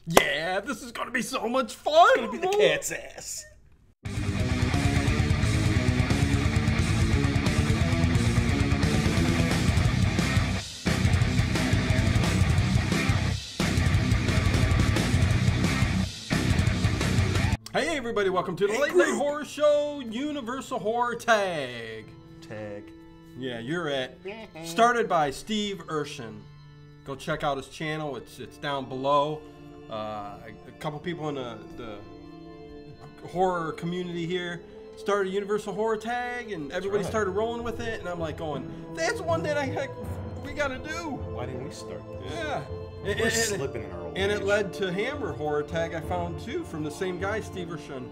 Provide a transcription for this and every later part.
Yeah, this is gonna be so much fun. It's gonna be the cat's ass. Hey everybody, welcome to the Late Night Horror Show Universal Horror Tag. Yeah, you're it. Started by Steve Urshan. Go check out his channel. It's down below. A couple people in the horror community here started Universal Horror Tag, and everybody started rolling with it. And I'm like going, that's one that we gotta do. Why didn't we start this? Yeah. We're slipping in our old And age. it led to Hammer Horror Tag I found too from the same guy, Steve Urshan,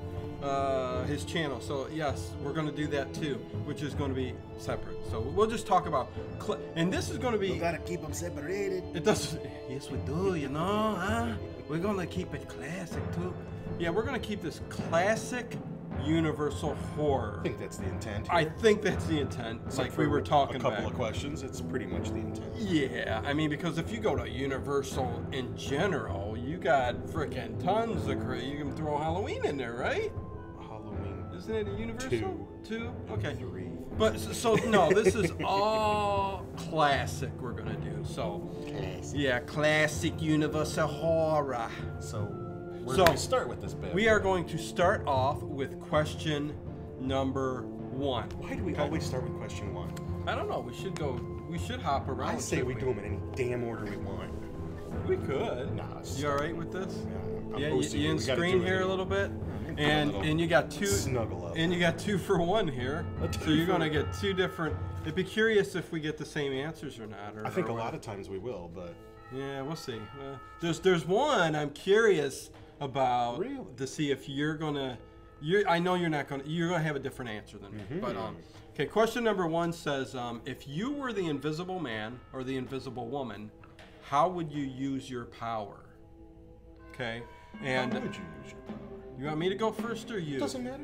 his channel. So yes, we're going to do that too, which is going to be separate. So we'll just talk about, and this is going to be. We gotta keep them separated. It does. Yes, we do. You know, huh? We're going to keep it classic too. Yeah, we're going to keep this classic Universal horror. I think that's the intent I here. think that's the intent. Like we were talking about. A couple of questions, it's pretty much the intent. Yeah, I mean, because if you go to Universal in general, you got frickin' tons of you can throw Halloween in there, right? Halloween. Isn't it a Universal? Two? Okay. 3. But so no, this is all classic we're gonna do. So Classic. yeah, classic Universal horror. So where do we start with this bit? We are going to start off with question number 1. Why do we always start with question 1? I don't know. We should hop around. I say we do them in any damn order we want. We could. Nah, You all right with this? Yeah, Yeah, you in screen here a little bit, and you got two. Snuggle up. And you got 2 for 1 here, so you're gonna get 2 different. It'd be curious if we get the same answers or not. I think a lot of times we will, but yeah, we'll see. There's one I'm curious about Really? to see if you're gonna. I know you're not gonna. You're gonna have a different answer than me. But okay. Question number 1 says, if you were the Invisible Man or the Invisible Woman, how would you use your power? Okay. And how would you use your power? you want me to go first or you? It doesn't matter.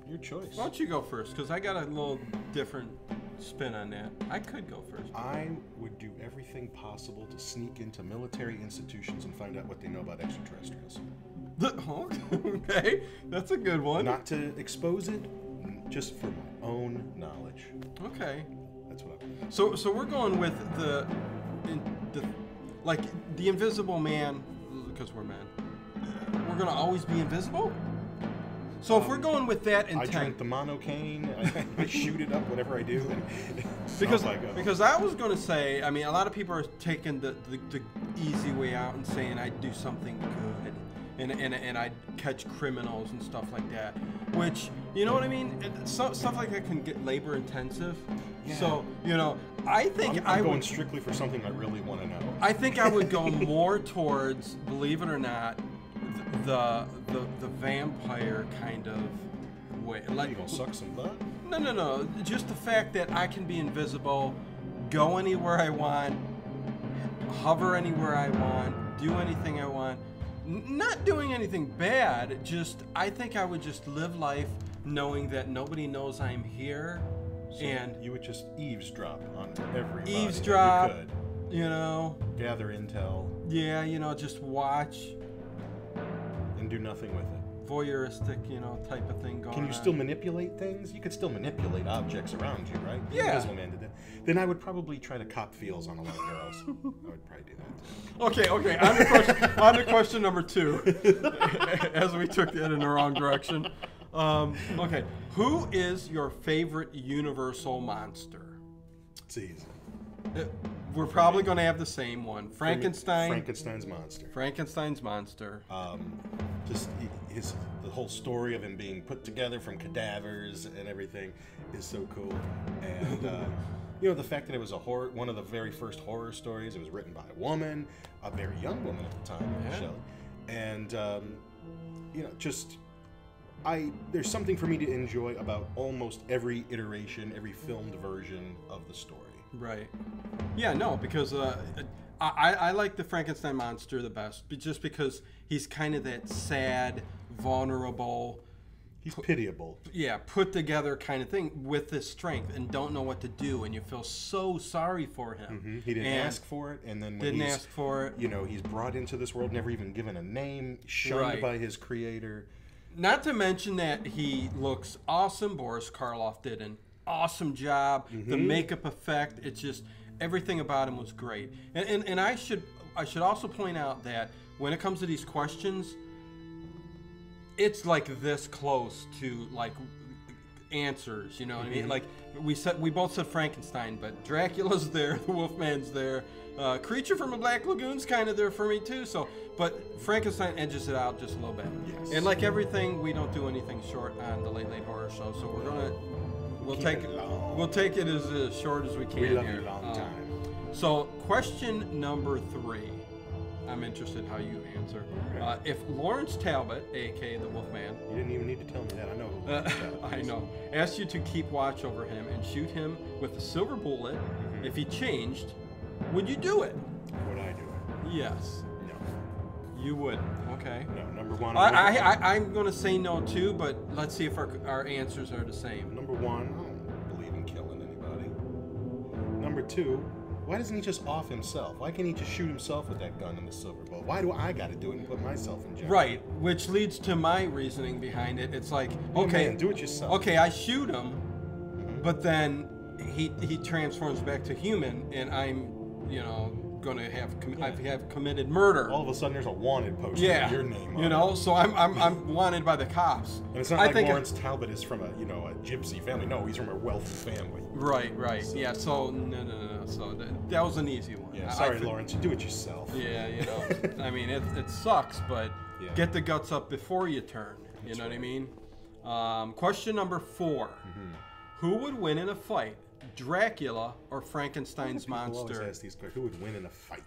Your choice. Why don't you go first? Because I got a little different spin on that. I could go first. I would do everything possible to sneak into military institutions and find out what they know about extraterrestrials. Okay, that's a good one. Not to expose it, just for my own knowledge. Okay. That's what I. So we're going with the Invisible Man, because we're men. We're gonna always be invisible. So if we're going with that I intent, drink the monocane. I shoot it up whatever I do. And because I was gonna say, I mean, a lot of people are taking the easy way out and saying I'd do something good. And I'd catch criminals and stuff like that, which, you know what I mean? Stuff like that can get labor intensive. Yeah. So, you know, I think I'm going would strictly for something I really want to know. I think I would go more towards, believe it or not, the vampire kind of way. Like, You gonna suck some blood? No. Just the fact that I can be invisible, go anywhere I want, hover anywhere I want, do anything I want. Not doing anything bad, just I think I would just live life knowing that nobody knows I'm here. So and you would just eavesdrop on everybody. Eavesdrop, If you could. you know. Gather intel. Yeah, you know, just watch. And do nothing with it. Voyeuristic, you know, type of thing going on. Can you still manipulate things? You could still manipulate objects around you, right? The Yeah. Invisible Man did that. Then I would probably try to cop feels on a lot of girls. I would probably do that too. Okay. On to question number 2, as we took that in the wrong direction. Okay, who is your favorite Universal monster? It's easy. We're probably going to have the same one. Frankenstein. Frankenstein's monster. Frankenstein's monster. Just the whole story of him being put together from cadavers and everything is so cool. And you know, the fact that it was one of the very first horror stories. It was written by a woman, a very young woman at the time, Shelley. And you know, just there's something for me to enjoy about almost every iteration, every filmed version of the story. Right. Yeah, no, because I like the Frankenstein monster the best, just because he's kind of that sad, vulnerable, He's pitiable. Yeah, put together kind of thing with this strength and don't know what to do, and you feel so sorry for him. He didn't ask for it, and then when didn't ask for it. You know, he's brought into this world, never even given a name, shunned by his creator. Not to mention that he looks awesome. Boris Karloff did an awesome job. The makeup effect, it's just everything about him was great. And I should also point out that when it comes to these questions, it's like this close to like answers, you know what I mean? Like we both said Frankenstein, but Dracula's there, the Wolfman's there, Creature from the Black Lagoon's kind of there for me too. So, but Frankenstein edges it out just a little bit. Yes. And like everything, we don't do anything short on the Late Late Horror Show, so we'll take it as short as we can we love here. You long time. So, question number 3. I'm interested how you answer. If Lawrence Talbot, a.k.a. the Wolfman... You didn't even need to tell me that. I know who Lawrence Talbot is. I know. Asked you to keep watch over him and shoot him with a silver bullet, if he changed, would you do it? Would I do it? Yes. No. You would. Okay. No. Number one... I'm going to say no, too, but let's see if our answers are the same. Number 1, I don't believe in killing anybody. Number 2... Why doesn't he just off himself? Why can't he just shoot himself with that gun and the silver bullet? Why do I got to do it and put myself in jeopardy? Right, which leads to my reasoning behind it. It's like, okay, man, do it yourself. Okay, I shoot him, but then he transforms back to human, and I'm, going to have committed murder. All of a sudden, there's a wanted poster with your name on it. So I'm wanted by the cops. And it's not like Lawrence Talbot is from a gypsy family. No, he's from a wealthy family. Right. So, yeah. So no. So that was an easy one. Yeah. Sorry, Lawrence. You do it yourself. Yeah. I mean, it sucks, but get the guts up before you turn. You know what I mean? Question number 4. Who would win in a fight? Dracula or Frankenstein's monster? Always ask these questions. Who would win in a fight?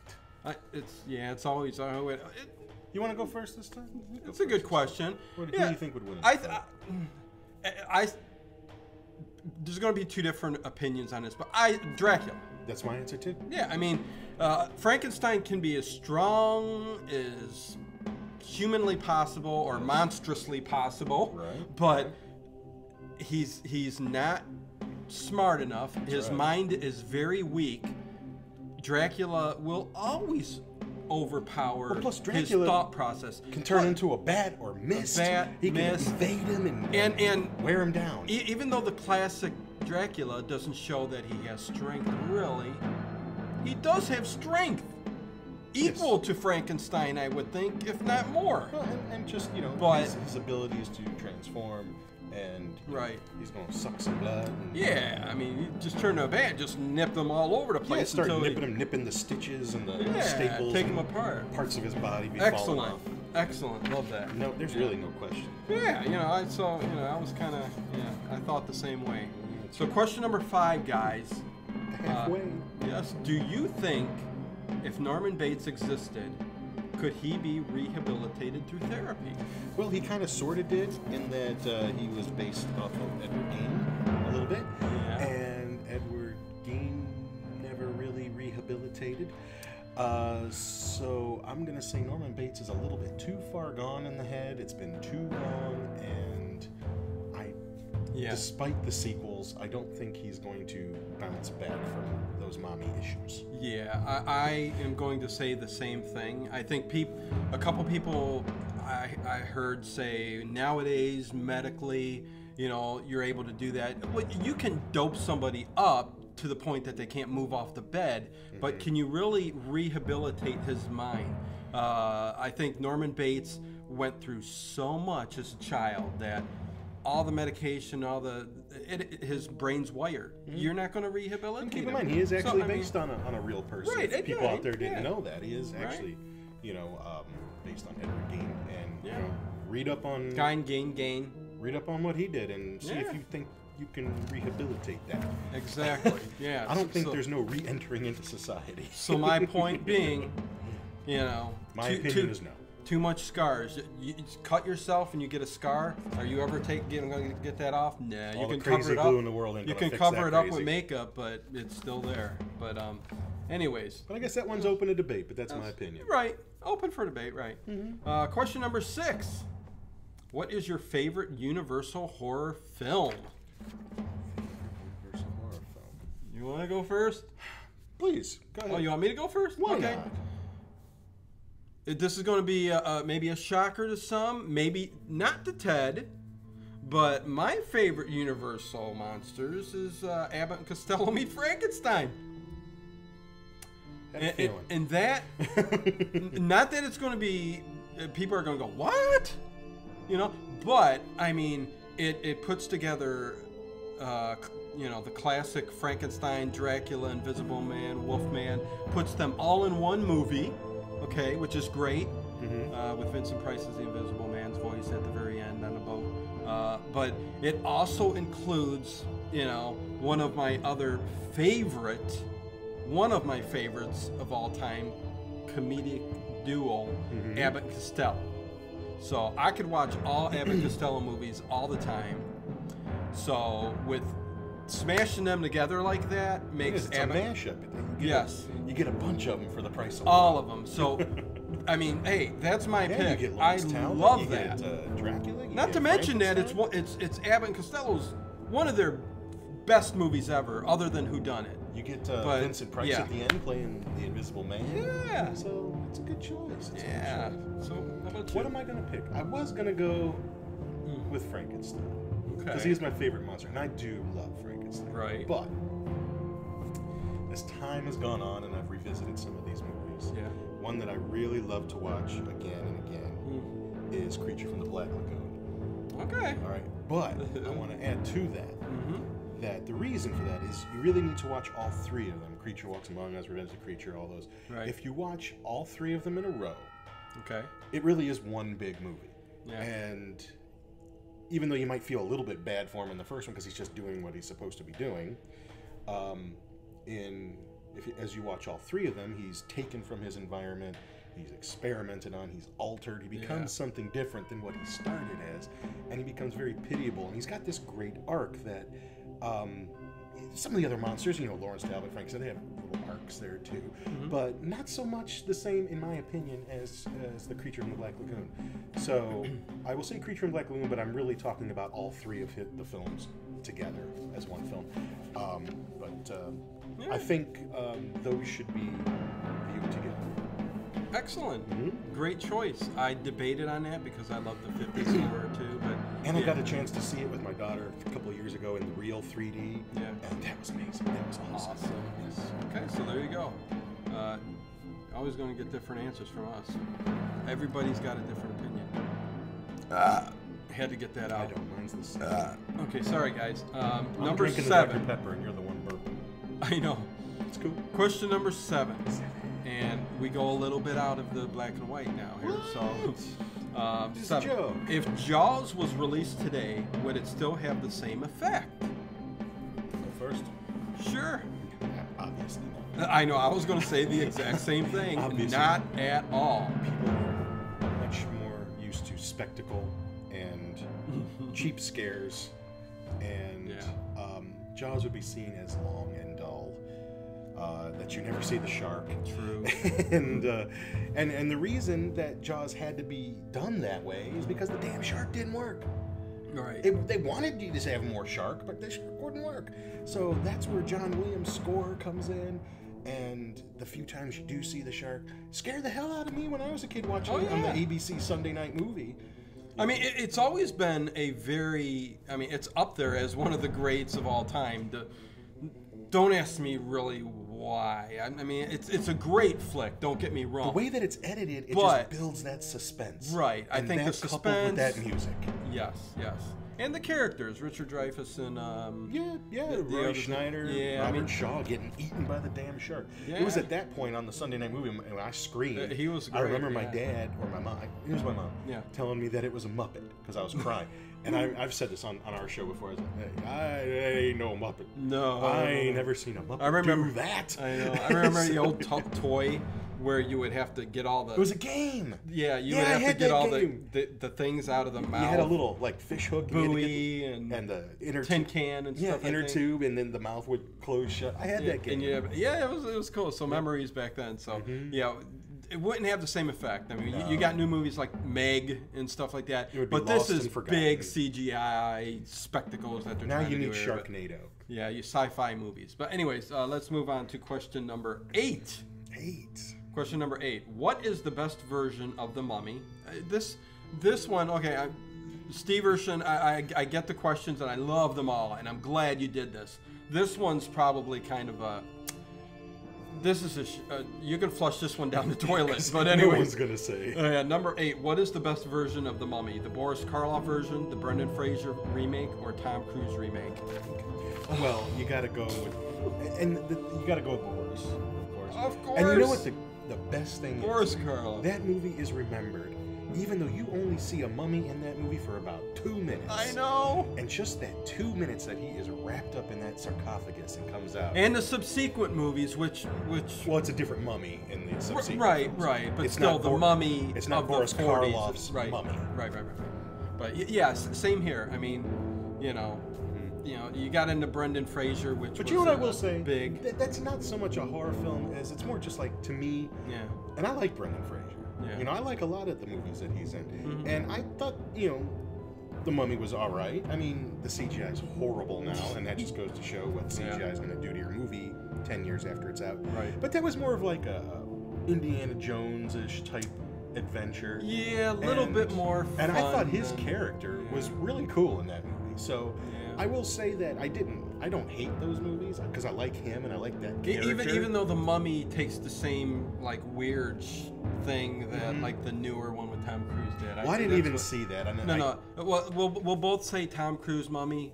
It's always. You want to go first this time? It's a good question. Who do you think would win in a fight? There's going to be 2 different opinions on this, but Dracula. That's my answer too. Yeah, I mean, Frankenstein can be as strong as humanly possible or monstrously possible, but he's not smart enough. His mind is very weak. Dracula will always overpower his thought process. Can turn into a bat or mist. He can invade him and wear him down. Even though the classic Dracula doesn't show that he has strength, really, he does have strength. Equal to Frankenstein, I would think, if not more. Well, and just, his abilities to transform. And he's going to suck some blood. I mean, you just turn to a bat, just nip them all over the place. Start nipping the stitches and the staples. Take them apart. Parts of his body be falling off. Excellent. Love that. No, there's really no question. Yeah, I was kind of, I thought the same way. So question number 5, guys. Halfway. Yes. Do you think if Norman Bates existed, could he be rehabilitated through therapy? Well, he kind of sort of did, in that he was based off of Edward Gein a little bit. Yeah. And Edward Gein never really rehabilitated. So I'm going to say Norman Bates is a little bit too far gone in the head. It's been too long, and despite the sequels, I don't think he's going to bounce back from those mommy issues. Yeah, I am going to say the same thing. I think a couple people I heard say nowadays medically, you're able to do that. You can dope somebody up to the point that they can't move off the bed, but can you really rehabilitate his mind? I think Norman Bates went through so much as a child that all the medication, his brain's wired. You're not going to rehabilitate him. Keep in mind, he is actually based on a real person. Right, if people out there didn't know that. He is actually, based on Edward Gein. And read up on Gein. Read up on what he did and see if you think you can rehabilitate that. Exactly. Yeah. I don't think there's no re-entering into society. So my point being, my opinion is no. Too much scars. You cut yourself and you get a scar. Are you ever going to get that off? Nah. You can cover it up. In the world you can cover it up with makeup, but it's still there. But anyways. But I guess that one's open to debate. But that's my opinion. Right. Open for debate. Right. Question number 6. What is your favorite Universal horror film? Universal horror film. You want to go first? Please, go ahead. Oh, you want me to go first? Why okay. not? This is going to be maybe a shocker to some, maybe not to Ted, but my favorite Universal monsters is Abbott and Costello Meet Frankenstein. And that, not that it's going to be, people are going to go, what? You know, but I mean, it puts together, you know, the classic Frankenstein, Dracula, Invisible Man, Wolfman, puts them all in one movie, okay, which is great, with Vincent Price's The Invisible Man's voice at the very end on a boat. But it also includes, you know, one of my favorites of all time, comedic duo, Abbott and Costello. So I could watch all Abbott and Costello movies all the time. So with smashing them together like that makes it's Abbott... a mashup. You get a bunch of them for the price of all one. of them. So, I mean, hey, that's my pick. You get I Lawrence Talbot, love you that. Get, Dracula. Not to mention that it's Abbott and Costello's one of their best movies ever, other than Whodunit. You get Vincent Price at the end playing the Invisible Man. Yeah. So it's a good choice. So how about you? What am I going to pick? I was going to go with Frankenstein. Because he's my favorite monster. And I do love Frankenstein. Right. But as time has gone on and I've revisited some of these movies, one that I really love to watch again and again is Creature from the Black Lagoon. Okay. All right. But I want to add to that. That the reason for that is you really need to watch all three of them. Creature Walks Among Us, Revenge of the Creature, all those. Right. If you watch all three of them in a row, it really is one big movie. Yeah. And even though you might feel a little bit bad for him in the first one because he's just doing what he's supposed to be doing, as you watch all three of them, he's taken from his environment, he's experimented on, he's altered, he becomes something different than what he started as, and he becomes very pitiable. And he's got this great arc that some of the other monsters, you know, Lawrence Talbot, Frankenstein, they have little arcs there too, but not so much the same, in my opinion, as the Creature from the Black Lagoon. So I will say Creature from the Black Lagoon, but I'm really talking about all three of the films together as one film. I think those should be viewed together. Excellent. Great choice. I debated on that because I love the 50s horror too. And I got a chance to see it with my daughter a couple of years ago in the real 3D. Yeah. And that was amazing. That was awesome. Yes. Okay, so there you go. Always going to get different answers from us. Everybody's got a different opinion. Had to get that out. I don't. Mine's the same. Okay, sorry guys. I'm Number drinking 7. Dr. Pepper and you're the one burping. I know. It's cool. Question number 7. And we go a little bit out of the black and white now here. So, Just a joke. If Jaws was released today, would it still have the same effect? Go first. Sure. Obviously not. I know. I was going to say the exact same thing. Obviously. Not at all. People are much more used to spectacle and cheap scares, and Jaws would be seen as long and dull. That you never see the shark. True. and the reason that Jaws had to be done that way is because the damn shark didn't work. Right. They wanted you to have more shark, but the shark wouldn't work. So that's where John Williams' score comes in. And the few times you do see the shark, scared the hell out of me when I was a kid watching it on the ABC Sunday night movie. I mean, it's always been it's up there as one of the greats of all time. Don't ask me really why. I mean, it's a great flick. Don't get me wrong. The way that it's edited, it just builds that suspense. Right. I think the suspense coupled with that music. Yes. And the characters, Richard Dreyfuss and Roy Schneider, Robert Shaw getting eaten by the damn shark. Yeah. It was at that point on the Sunday night movie when I screamed. He was great. I remember my dad or my mom. It was my mom telling me that it was a Muppet because I was crying. And I've said this on our show before. I was like, hey, I ain't no Muppet. No, I ain't never seen a Muppet do that. I know. I remember the old toy where you would have to get all the... It was a game. Yeah, you would have to get all the things out of the mouth. You had a little fish hook. Buoy and the inner tin can and stuff. Inner tube, and then the mouth would close shut. I had that game. And it was cool. So memories back then. So it wouldn't have the same effect. I mean, you got new movies like Meg and stuff like that, It would be but this lost is and forgotten. big CGI spectacles that they're Now trying you to need do. Sharknado. Yeah, you sci-fi movies. But anyways, let's move on to question number 8. 8. Question number 8. What is the best version of the Mummy? This one, okay, Steve Urshan, I get the questions and I love them all, and I'm glad you did this. This one's probably kind of a... This is you can flush this one down the toilet, but anyway. No one's gonna say. Number 8. What is the best version of the Mummy? The Boris Karloff version, the Brendan Fraser remake, or Tom Cruise remake? Well, you gotta go with, you gotta go with Boris, of course. Of course. And you know what the best thing Boris is? Karloff. That movie is remembered, even though you only see a mummy in that movie for about 2 minutes. I know. And just that 2 minutes that he is wrapped up in that sarcophagus and comes out. And the subsequent movies, which well, it's a different mummy in the subsequent right, films. right, but It's still not the mummy. It's not of Boris the 40s. Karloff's right, mummy. Right. But yeah, same here. I mean, you know, you got into Brendan Fraser, which But was you know what I will say? big. That's not so much a horror film as it's more just like, to me, Yeah. and I like Brendan Fraser. Yeah. I like a lot of the movies that he's in. Mm-hmm. And I thought, The Mummy was all right. I mean, the CGI is horrible now, and that just goes to show what CGI is going to do to your movie 10 years after it's out. Right. But that was more of like a Indiana Jones-ish type adventure. Yeah, a little bit more fun. And I thought his character was really cool in that movie. So I will say that I don't hate those movies because I like him and I like that character. Even though the Mummy takes the same like weird thing that like the newer one with Tom Cruise did. Well, I didn't even see that. No. Well, we'll both say Tom Cruise Mummy.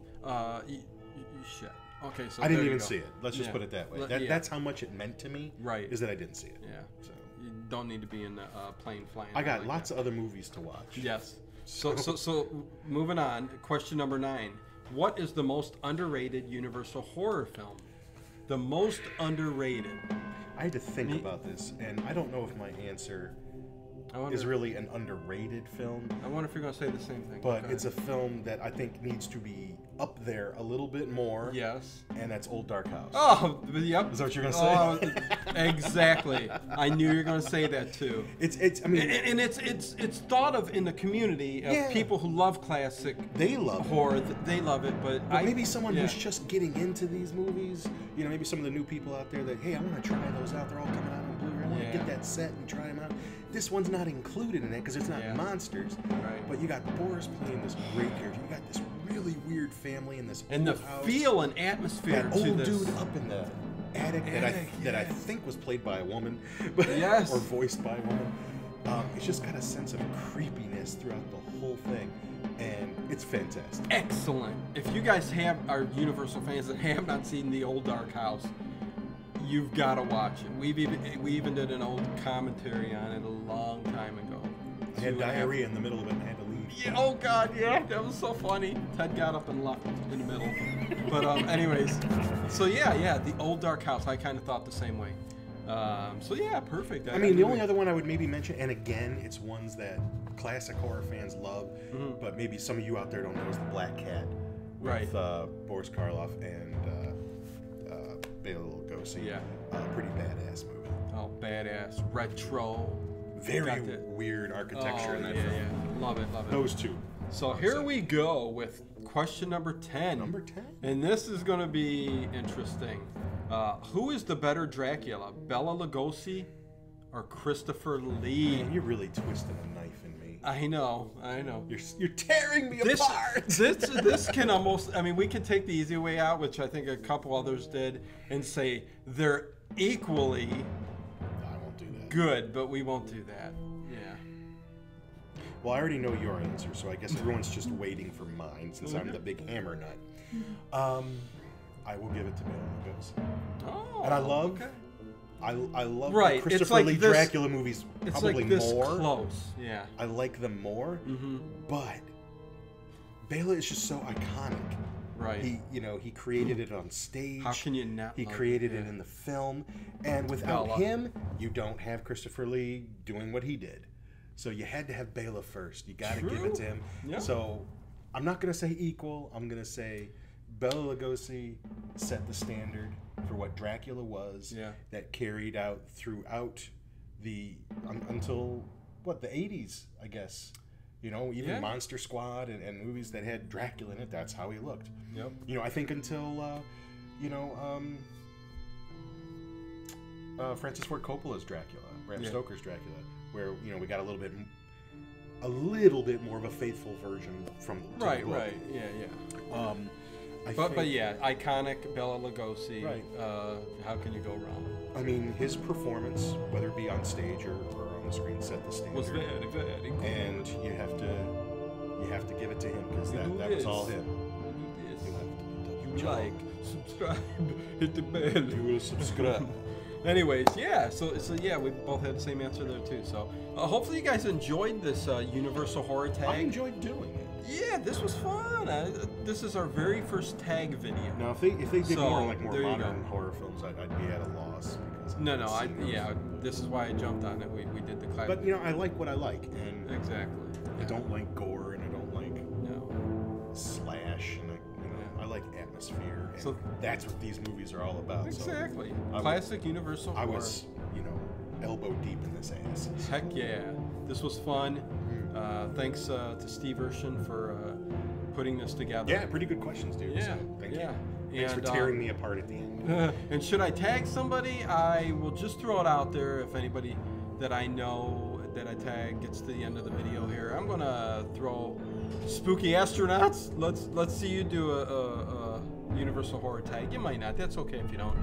Shit. Okay, so I didn't there even you go. see it. Let's just put it that way. That's how much it meant to me. Right. Is that I didn't see it. Yeah. So You don't need to be in the plane flying. I got lots of other movies to watch. Yes. So moving on. Question number 9. What is the most underrated Universal horror film? The most underrated. I had to think about this, and I don't know if my answer is really an underrated film. I wonder if you're going to say the same thing. But it's a film that I think needs to be up there a little bit more. Yes. And that's Old Dark House. Oh, yep. Is that what you're going to say? Exactly. I knew you were going to say that too. I mean, and it's thought of in the community of people who love classic. They love horror. They love it, but maybe someone who's just getting into these movies. Maybe some of the new people out there that, hey, I want to try those out. They're all coming out on Blu-ray. I want to get that set and try them out. This one's not included in it because it's not monsters. Right. But you got Boris playing this great character. You got this really weird family in this and the house. feel and atmosphere. That to old this. dude up in the attic that I think was played by a woman, Yes. or voiced by a woman. It's just got a sense of creepiness throughout the whole thing, and it's fantastic. Excellent. If you guys are Universal fans that have not seen the Old Dark House, you've got to watch it. We even did an old commentary on it a long time ago. I had diarrhea in the middle of it and had to leave. Yeah, oh God, yeah, that was so funny. Ted got up and left in the middle. But anyways, so yeah, the Old Dark House. I kind of thought the same way. So yeah, perfect. I mean, the only other one I would maybe mention, and again, it's ones that classic horror fans love, but maybe some of you out there don't know, is The Black Cat with Boris Karloff and Bela Lugosi. Yeah. Pretty badass movie. Oh, badass. Retro. Very weird architecture in that film. Yeah. Love it. Those two. So here we go with question number 10. Number 10? And this is going to be interesting. Who is the better Dracula, Bela Lugosi or Christopher Lee? Man, you're really twisting a knife in me. I know. You're tearing me apart. This can almost, I mean, we can take the easy way out, which I think a couple others did, and say they're equally I won't do that. good, but we won't do that. Yeah. Well, I already know your answer, so I guess everyone's just waiting for mine since I'm the big hammer nut. I will give it to Bela Lugosi. Oh, and I love, okay. I love Right, the Christopher it's like Lee this- Dracula movies It's probably like this more. close. Yeah. I like them more, but Bela is just so iconic. Right. He created it on stage. How can you not? He love created it? it in the film, and without Bela. him, you don't have Christopher Lee doing what he did. So you had to have Bela first. You got to give it to him. Yeah. So I'm not going to say equal. I'm going to say Bela Lugosi set the standard for what Dracula was. Yeah. That carried out throughout until what, the 80s, I guess. You know, even Monster Squad and movies that had Dracula in it, that's how he looked. Yep. You know, I think until Francis Ford Coppola's Dracula, Bram Stoker's Dracula, where we got a little bit more of a faithful version from the book. Right. Yeah. But yeah, iconic Bela Lugosi. Right. How can you go wrong? I mean, his performance, whether it be on stage or on the screen, set the standard. Was very good. And you have to give it to him, because that was all him. You like, subscribe, hit the bell. You will subscribe. Anyways, yeah. So yeah, we both had the same answer there too. So hopefully you guys enjoyed this Universal Horror Tag. I enjoyed doing it. Yeah, this was fun. This is our very first tag video. Now, if they did more modern horror films, I'd be at a loss. This is why I jumped on it. We did the classic. But I like what I like, and exactly. I don't like gore, and I don't like slash, and I like atmosphere, and that's what these movies are all about. Exactly. So classic Universal horror. I was, elbow deep in this ass. Heck yeah, this was fun. Thanks to Steve Urshan for putting this together. Yeah, pretty good questions, dude. Yeah, so thank you. Thanks for tearing me apart at the end. And should I tag somebody, I will just throw it out there. If anybody that I know that I tag gets to the end of the video here, I'm gonna throw Spooky Astronauts. Let's see you do a Universal Horror Tag. You might not. That's okay if you don't.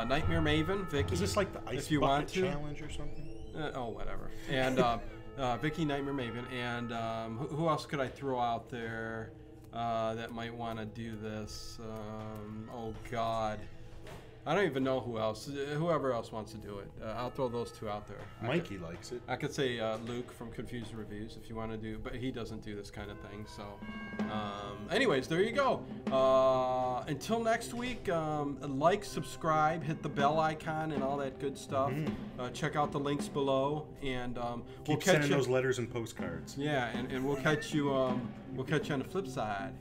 Nightmare Maven, Vicky. Is this like the Ice Bucket Challenge or something? Whatever. And Vicky, Nightmare Maven, and who else could I throw out there that might want to do this? Oh God, I don't even know who else. Whoever else wants to do it, I'll throw those two out there. Mikey likes it. I could say Luke from Confused Reviews if you want to do, but he doesn't do this kind of thing. So, anyways, there you go. Until next week, like, subscribe, hit the bell icon, and all that good stuff. Check out the links below, and we'll catch you. Sending those letters and postcards. Yeah, and we'll catch you. We'll catch you on the flip side.